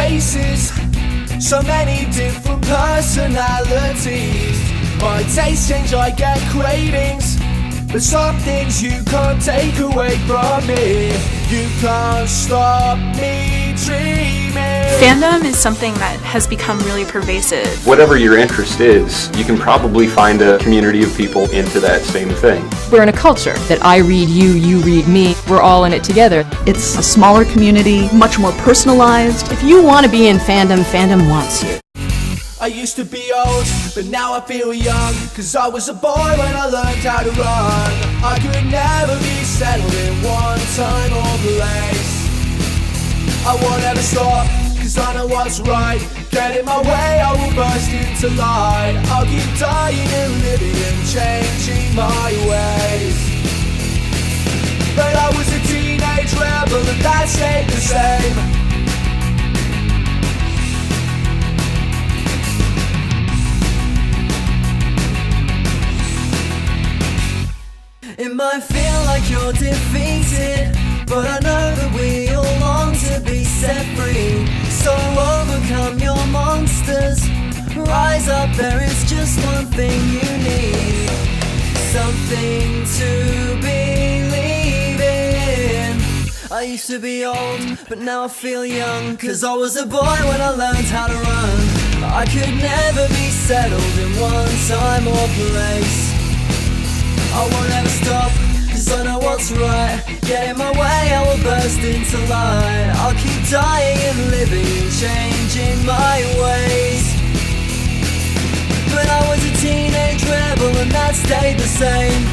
faces, so many different personalities. My tastes change, I get cravings, but some things you can't take away from me. You can't stop me dreaming. Fandom is something that has become really pervasive. Whatever your interest is, you can probably find a community of people into that same thing. We're in a culture that I read you, you read me, we're all in it together. It's a smaller community, much more personalized. If you want to be in fandom, fandom wants you. I used to be old, but now I feel young, cause I was a boy when I learned how to run. I could never be settled in one time or place. I won't ever stop, cause I know what's right. Get in my way, I will burst into light. I'll keep dying and living and changing my ways. But I was a teenage rebel and that stayed the same. It might feel like you're defeated, but I know that we all long to be set free. So overcome your monsters, rise up, there is just one thing you need. Something to believe in. I used to be old, but now I feel young, cause I was a boy when I learned how to run. I could never be settled in one time or place. I won't ever stop, cause I know what's right. Get in my way, I will burst into light. I'll keep dying and living and changing my ways. But I was a teenage rebel and that stayed the same.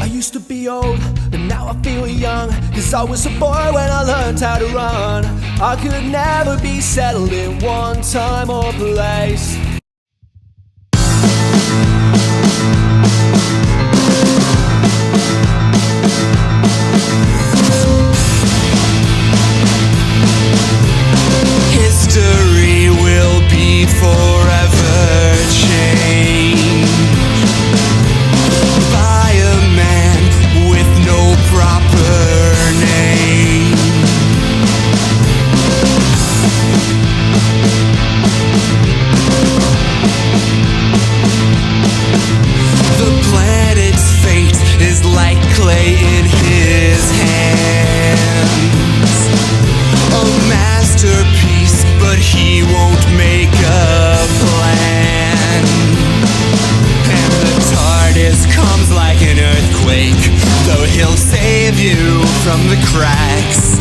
I used to be old, but now I feel young, cause I was a boy when I learned how to run. I could never be settled in one time or place. History will be forever changed by a man with no proper name. The planet's fate is like clay in his hands, a masterpiece, but he won't make a plan. And the TARDIS comes like an earthquake, though he'll save you from the cracks.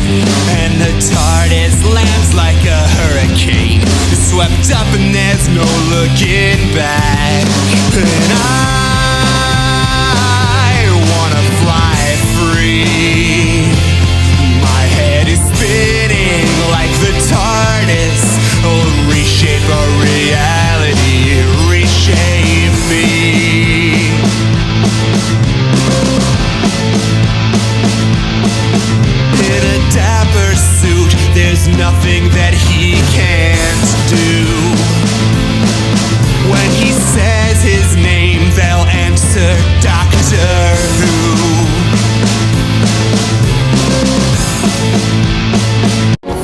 And the TARDIS lands like a hurricane, swept up and there's no looking back. And I wanna fly free. My head is spinning like the TARDIS. Oh, reshape our reality, reshape me. In a dapper suit, there's nothing that he can't do. When he says his name, they'll answer Doctor Who.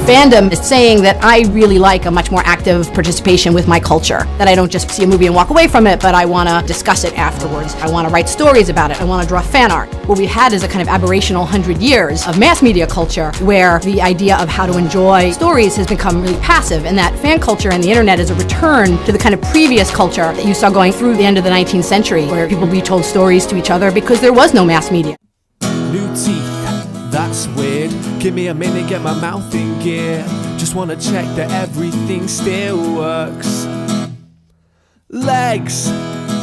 Fandom is saying that I really like a much more active participation with my culture. That I don't just see a movie and walk away from it, but I want to discuss it afterwards. I want to write stories about it. I want to draw fan art. What we had is a kind of aberrational 100 years of mass media culture where the idea of how to enjoy stories has become really passive, and that fan culture and the internet is a return to the kind of previous culture that you saw going through the end of the 19th century, where people retold stories to each other because there was no mass media. New teeth, that's weird. Give me a minute, get my mouth in gear. Just wanna check that everything still works. Legs,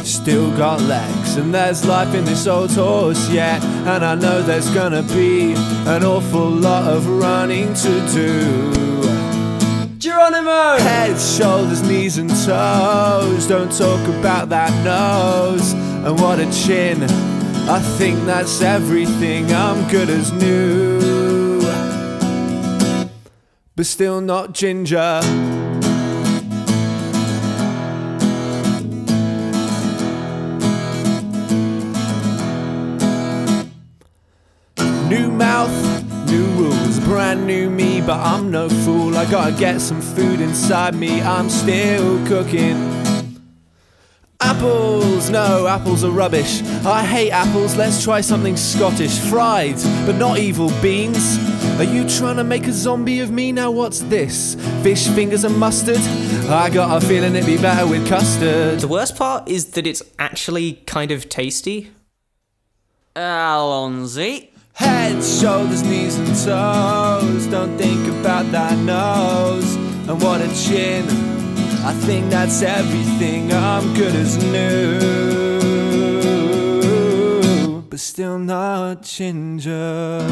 still got legs. And there's life in this old horse yet. And I know there's gonna be an awful lot of running to do. Geronimo! Head, shoulders, knees and toes. Don't talk about that nose. And what a chin. I think that's everything. I'm good as new, but still not ginger. New mouth, new rules, brand new me, but I'm no fool. I gotta get some food inside me, I'm still cooking. Apples, no, apples are rubbish. I hate apples, let's try something Scottish. Fried, but not evil beans. Are you trying to make a zombie of me? Now what's this? Fish fingers and mustard? I got a feeling it'd be better with custard. The worst part is that it's actually kind of tasty. Alonzi. Head, shoulders, knees and toes. Don't think about that nose. And what a chin. I think that's everything. I'm good as new, but still not ginger.